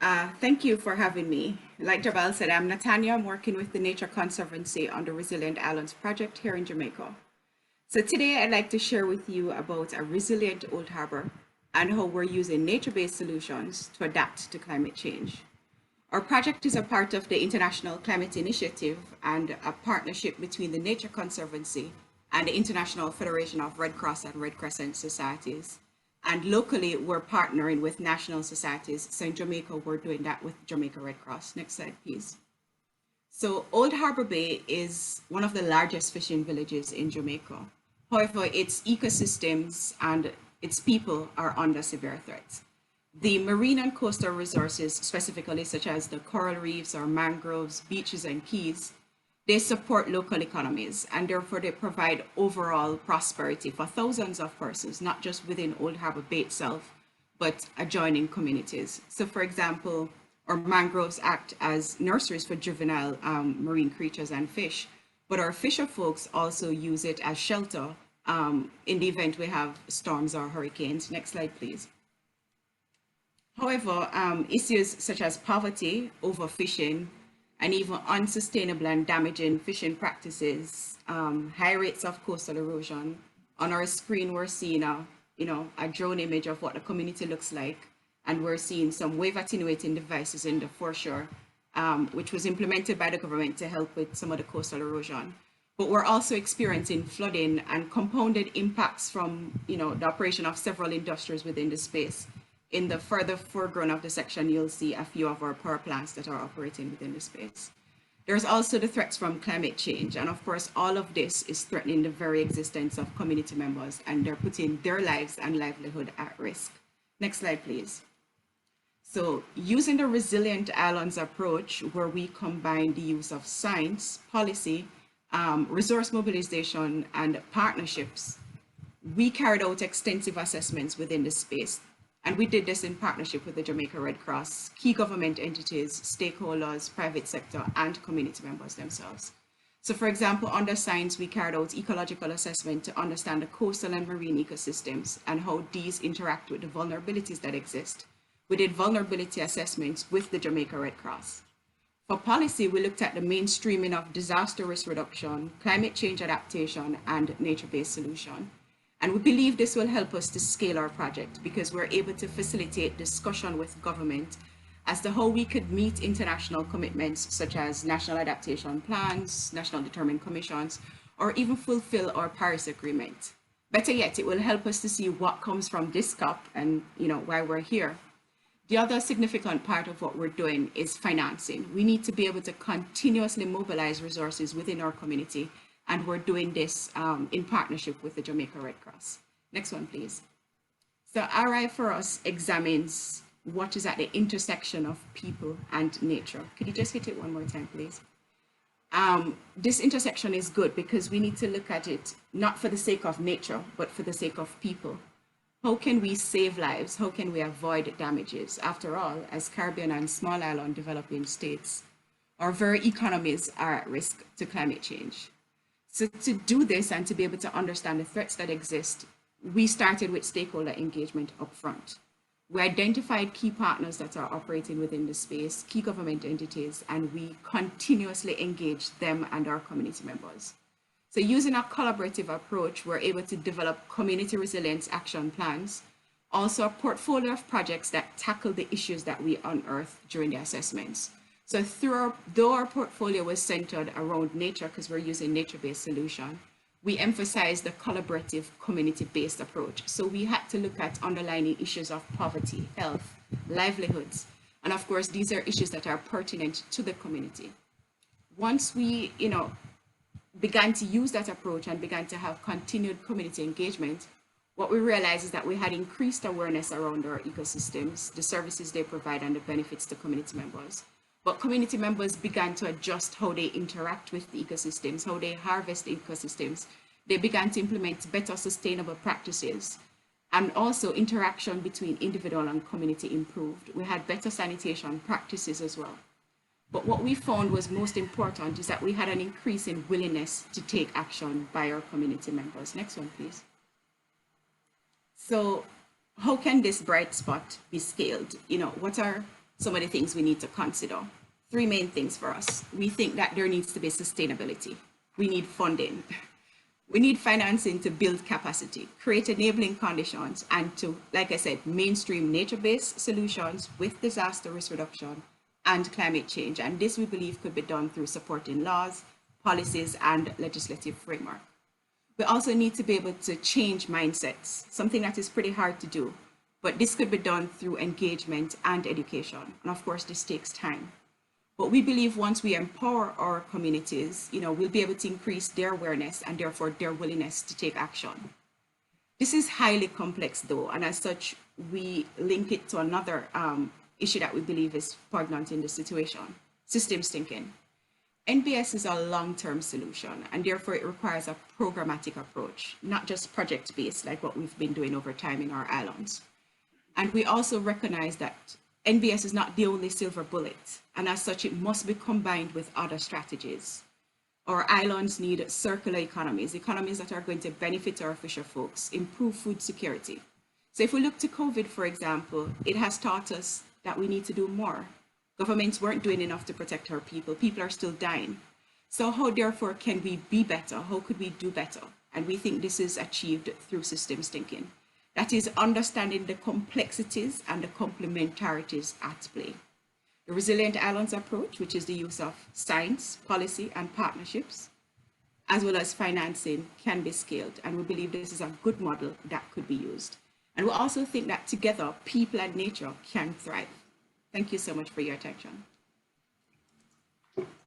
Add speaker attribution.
Speaker 1: Thank you for having me. Like Jabal said, I'm Natainia. I'm working with the Nature Conservancy on the Resilient Islands project here in Jamaica. So today I'd like to share with you about a resilient Old Harbor and how we're using nature-based solutions to adapt to climate change. Our project is a part of the International Climate Initiative and a partnership between the Nature Conservancy and the International Federation of Red Cross and Red Crescent Societies. And locally, we're partnering with national societies. So in Jamaica, we're doing that with Jamaica Red Cross. Next slide, please. So Old Harbor Bay is one of the largest fishing villages in Jamaica. However, its ecosystems and its people are under severe threat. The marine and coastal resources, specifically such as the coral reefs or mangroves, beaches and keys, they support local economies and therefore they provide overall prosperity for thousands of persons, not just within Old Harbor Bay itself, but adjoining communities. So for example, our mangroves act as nurseries for juvenile marine creatures and fish, but our fisher folks also use it as shelter in the event we have storms or hurricanes. Next slide, please. However, issues such as poverty, overfishing, and even unsustainable and damaging fishing practices, high rates of coastal erosion. On our screen, we're seeing a drone image of what the community looks like, and we're seeing some wave attenuating devices in the foreshore, which was implemented by the government to help with some of the coastal erosion. But we're also experiencing flooding and compounded impacts from the operation of several industries within the space. In the further foreground of the section, you'll see a few of our power plants that are operating within the space. There's also the threats from climate change. And of course, all of this is threatening the very existence of community members, and they're putting their lives and livelihood at risk. Next slide, please. So using the Resilient Islands approach, where we combine the use of science, policy, resource mobilization, and partnerships, we carried out extensive assessments within the space. And we did this in partnership with the Jamaica Red Cross, key government entities, stakeholders, private sector, and community members themselves. So for example, under science, we carried out ecological assessment to understand the coastal and marine ecosystems and how these interact with the vulnerabilities that exist. We did vulnerability assessments with the Jamaica Red Cross. For policy, we looked at the mainstreaming of disaster risk reduction, climate change adaptation, and nature-based solution. And we believe this will help us to scale our project because we're able to facilitate discussion with government as to how we could meet international commitments such as national adaptation plans, national determined commissions, or even fulfill our Paris Agreement. Better yet, it will help us to see what comes from this COP and why we're here. The other significant part of what we're doing is financing. We need to be able to continuously mobilize resources within our community, and we're doing this in partnership with the Jamaica Red Cross. Next one, please. So RI for us examines what is at the intersection of people and nature. Could you just hit it one more time, please? This intersection is good because we need to look at it not for the sake of nature, but for the sake of people. How can we save lives? How can we avoid damages? After all, as Caribbean and small island developing states, our very economies are at risk to climate change. So to do this and to be able to understand the threats that exist, we started with stakeholder engagement up front. We identified key partners that are operating within the space, key government entities, and we continuously engage them and our community members. So using a collaborative approach, we're able to develop community resilience action plans, also a portfolio of projects that tackle the issues that we unearthed during the assessments. So though our portfolio was centered around nature because we're using nature-based solution, we emphasize the collaborative community-based approach. So we had to look at underlying issues of poverty, health, livelihoods, and of course, these are issues that are pertinent to the community. Once we, began to use that approach and began to have continued community engagement, what we realized is that we had increased awareness around our ecosystems, the services they provide, and the benefits to community members. But community members began to adjust how they interact with the ecosystems, how they harvest the ecosystems. They began to implement better sustainable practices, and also interaction between individual and community improved. We had better sanitation practices as well. But what we found was most important is that we had an increase in willingness to take action by our community members. Next one, please. So how can this bright spot be scaled? What are some of the things we need to consider. Three main things for us. We think that there needs to be sustainability. We need funding. We need financing to build capacity, create enabling conditions, and to, like I said, mainstream nature-based solutions with disaster risk reduction and climate change. And this, we believe, could be done through supporting laws, policies, and legislative framework. We also need to be able to change mindsets, something that is pretty hard to do, but this could be done through engagement and education. And of course, this takes time. But we believe once we empower our communities, we'll be able to increase their awareness and therefore their willingness to take action. This is highly complex though, and as such, we link it to another issue that we believe is poignant in the situation, systems thinking. NBS is a long-term solution, and therefore it requires a programmatic approach, not just project-based like what we've been doing over time in our islands. And we also recognize that NBS is not the only silver bullet, and as such, it must be combined with other strategies. Our islands need circular economies that are going to benefit our fisher folks, improve food security. So if we look to COVID, for example, it has taught us that we need to do more. Governments weren't doing enough to protect our people. People are still dying. So how, therefore, can we be better? How could we do better? And we think this is achieved through systems thinking. That is understanding the complexities and the complementarities at play. The Resilient Islands approach, which is the use of science, policy, and partnerships, as well as financing, can be scaled. And we believe this is a good model that could be used. And we also think that together, people and nature can thrive. Thank you so much for your attention.